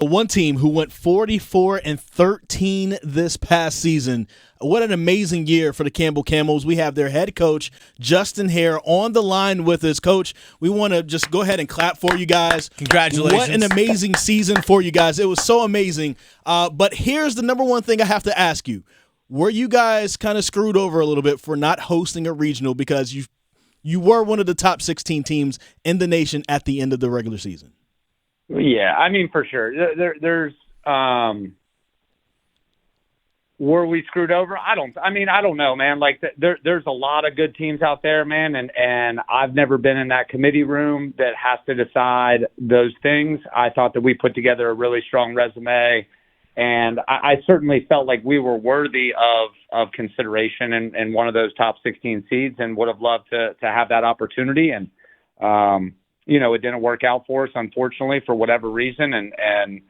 One team who went 44-13 this past season. What an amazing year for the Campbell Camels. We have their head coach, Justin Haire, on the line with us. Coach, we want to just go ahead and clap for you guys. Congratulations. What an amazing season for you guys. It was so amazing. But here's the number one thing I have to ask you. Were you guys kind of screwed over a little bit for not hosting a regional because you were one of the top 16 teams in the nation at the end of the regular season? Yeah, I mean, for sure. There's were we screwed over? I don't know, man. Like there's a lot of good teams out there, man, and I've never been in that committee room that has to decide those things. I thought that we put together a really strong resume, and I certainly felt like we were worthy of consideration in one of those top 16 seeds, and would have loved to have that opportunity. And it didn't work out for us, unfortunately, for whatever reason. And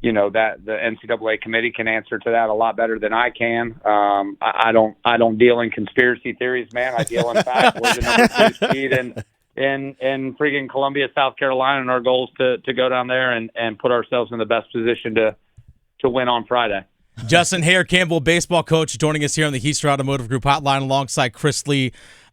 that the NCAA committee can answer to that a lot better than I can. I don't deal in conspiracy theories, man. I deal in fact. We're the number 2 seed in freaking Columbia, South Carolina, and our goal is to go down there and put ourselves in the best position to win on Friday. Justin Haire, Campbell baseball coach, joining us here on the Heister Automotive Group hotline alongside Chris Lea.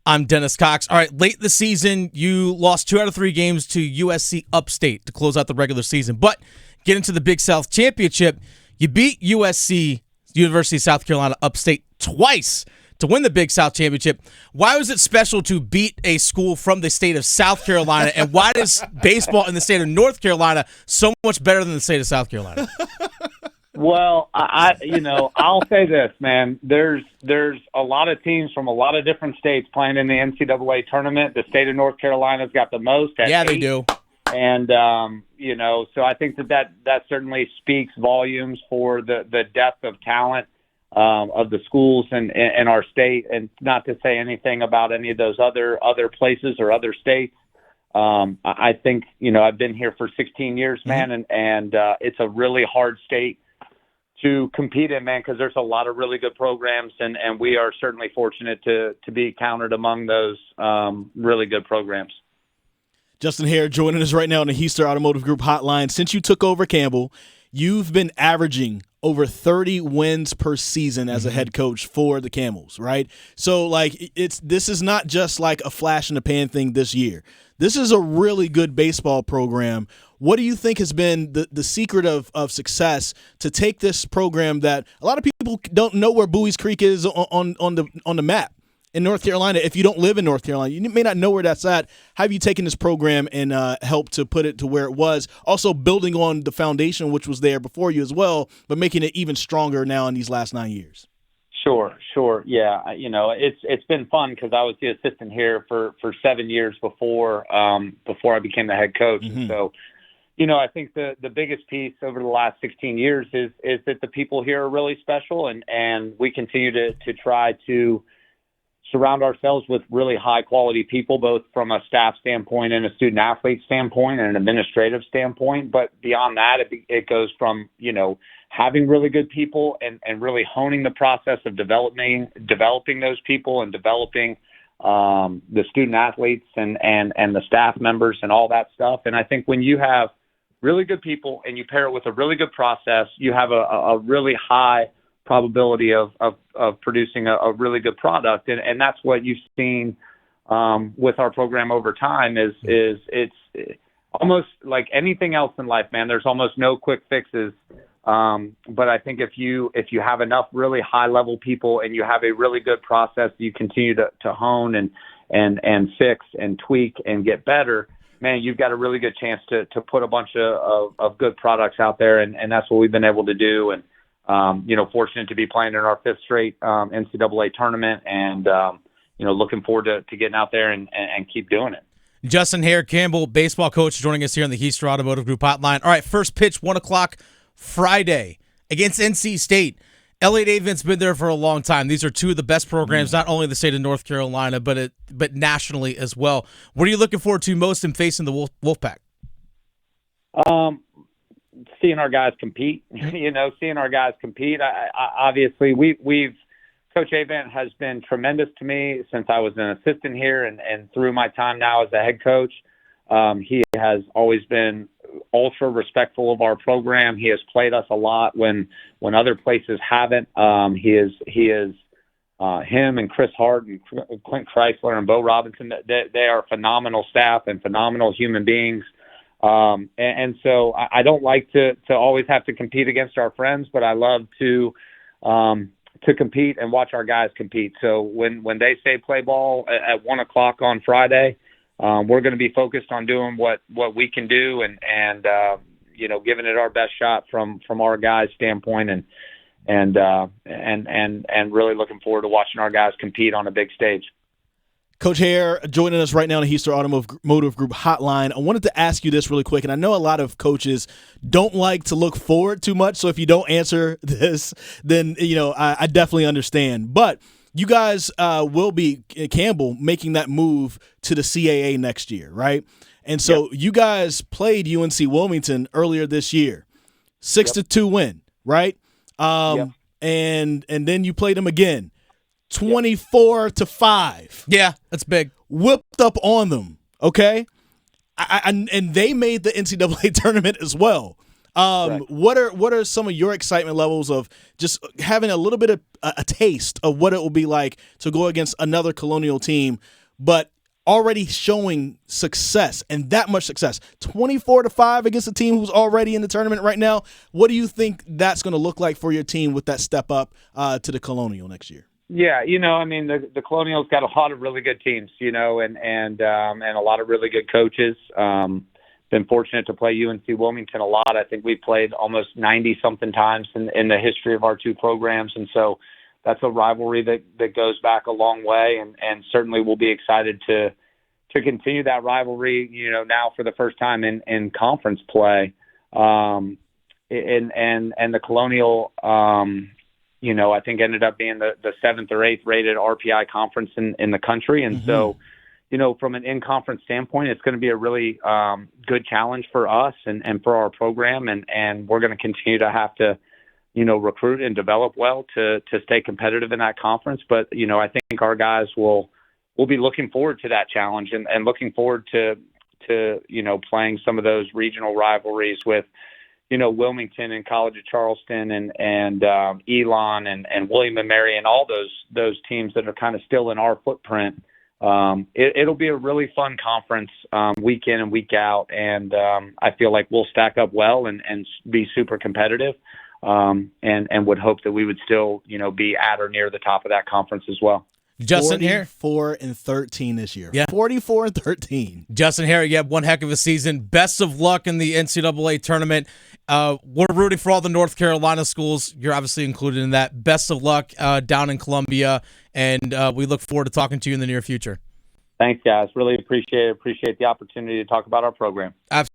I'm Dennis Cox. All right, late in the season, you lost 2 out of 3 games to USC Upstate to close out the regular season. But get into the Big South Championship, you beat USC, University of South Carolina Upstate, twice to win the Big South Championship. Why was it special to beat a school from the state of South Carolina, and why is baseball in the state of North Carolina so much better than the state of South Carolina? Well, I'll say this, man. There's a lot of teams from a lot of different states playing in the NCAA tournament. The state of North Carolina's got the most at 8. They do. And, so I think that certainly speaks volumes for the depth of talent of the schools in our state, and not to say anything about any of those other places or other states. I think, I've been here for 16 years, man, and it's a really hard state to compete in, man, because there's a lot of really good programs, and we are certainly fortunate to be counted among those really good programs. Justin Haire joining us right now on the Heister Automotive Group hotline. Since you took over Campbell, you've been averaging over 30 wins per season as a head coach for the Camels, right? So, this is not just like a flash in the pan thing this year. This is a really good baseball program. What do you think has been the secret of success to take this program that a lot of people don't know where Bowie's Creek is on the map in North Carolina? If you don't live in North Carolina, you may not know where that's at. How have you taken this program and helped to put it to where it was? Also building on the foundation which was there before you as well, but making it even stronger now in these last 9 years. Sure. Yeah. It's been fun because I was the assistant here for 7 years before I became the head coach. Mm-hmm. So, I think the biggest piece over the last 16 years is that the people here are really special, and we continue to try to surround ourselves with really high quality people, both from a staff standpoint and a student athlete standpoint and an administrative standpoint. But beyond that, it goes from, having really good people and really honing the process of developing those people and developing the student athletes and the staff members and all that stuff. And I think when you have really good people and you pair it with a really good process, you have a really high probability of producing a really good product. And that's what you've seen with our program over time is it's almost like anything else in life, man. There's almost no quick fixes. But I think if you have enough really high level people and you have a really good process, you continue to hone and fix and tweak and get better, man, you've got a really good chance to put a bunch of good products out there. And that's what we've been able to do. And, fortunate to be playing in our 5th straight NCAA tournament, and, looking forward to getting out there and keep doing it. Justin Haire, Campbell baseball coach, joining us here on the Heister Automotive Group hotline. All right, first pitch, 1 o'clock Friday against NC State. Elliott Avent's been there for a long time. These are 2 of the best programs, not only in the state of North Carolina, but nationally as well. What are you looking forward to most in facing the Wolfpack? Seeing our guys compete. Obviously, we've Coach Avent has been tremendous to me since I was an assistant here and through my time now as a head coach. He has always been ultra respectful of our program. He has played us a lot when other places haven't. Him and Chris Hart and Clint Chrysler and Bo Robinson, they are phenomenal staff and phenomenal human beings. And so I don't like to always have to compete against our friends, but I love to compete and watch our guys compete. So when they say play ball at 1:00 on Friday, we're going to be focused on doing what we can do and giving it our best shot from our guys' standpoint and really looking forward to watching our guys compete on a big stage. Coach Haire joining us right now on the Heister Automotive Group hotline. I wanted to ask you this really quick, and I know a lot of coaches don't like to look forward too much, so if you don't answer this, then I definitely understand. But you guys will be, Campbell, making that move to the CAA next year, right? And so You guys played UNC Wilmington earlier this year, 6-2 win, right? And then you played them again, 24-5. Yeah, that's big. Whipped up on them, okay? And they made the NCAA tournament as well. What are some of your excitement levels of just having a little bit of a taste of what it will be like to go against another Colonial team, but already showing success and that much success, 24-5 against a team who's already in the tournament right now? What do you think that's going to look like for your team with that step up to the Colonial next year? Yeah, the Colonials got a lot of really good teams, and a lot of really good coaches. Been fortunate to play UNC Wilmington a lot. I think we've played almost 90-something times in the history of our two programs, and so that's a rivalry that goes back a long way, and certainly we'll be excited to continue that rivalry, now for the first time in conference play. And the Colonial, I think ended up being the 7th or 8th rated RPI conference in the country. And so, from an in-conference standpoint, it's going to be a really good challenge for us and for our program. And we're going to continue to have to, recruit and develop well to stay competitive in that conference. But, I think our guys will be looking forward to that challenge and looking forward to playing some of those regional rivalries with, Wilmington and College of Charleston and Elon and William and Mary and all those teams that are kind of still in our footprint. It'll be a really fun conference week in and week out, and I feel like we'll stack up well and be super competitive, and would hope that we would still be at or near the top of that conference as well. Justin Haire, 44-13 this year. Yeah, 44-13. Justin Haire, you had one heck of a season. Best of luck in the NCAA tournament. We're rooting for all the North Carolina schools. You're obviously included in that. Best of luck down in Columbia, and we look forward to talking to you in the near future. Thanks, guys. Really appreciate the opportunity to talk about our program. Absolutely.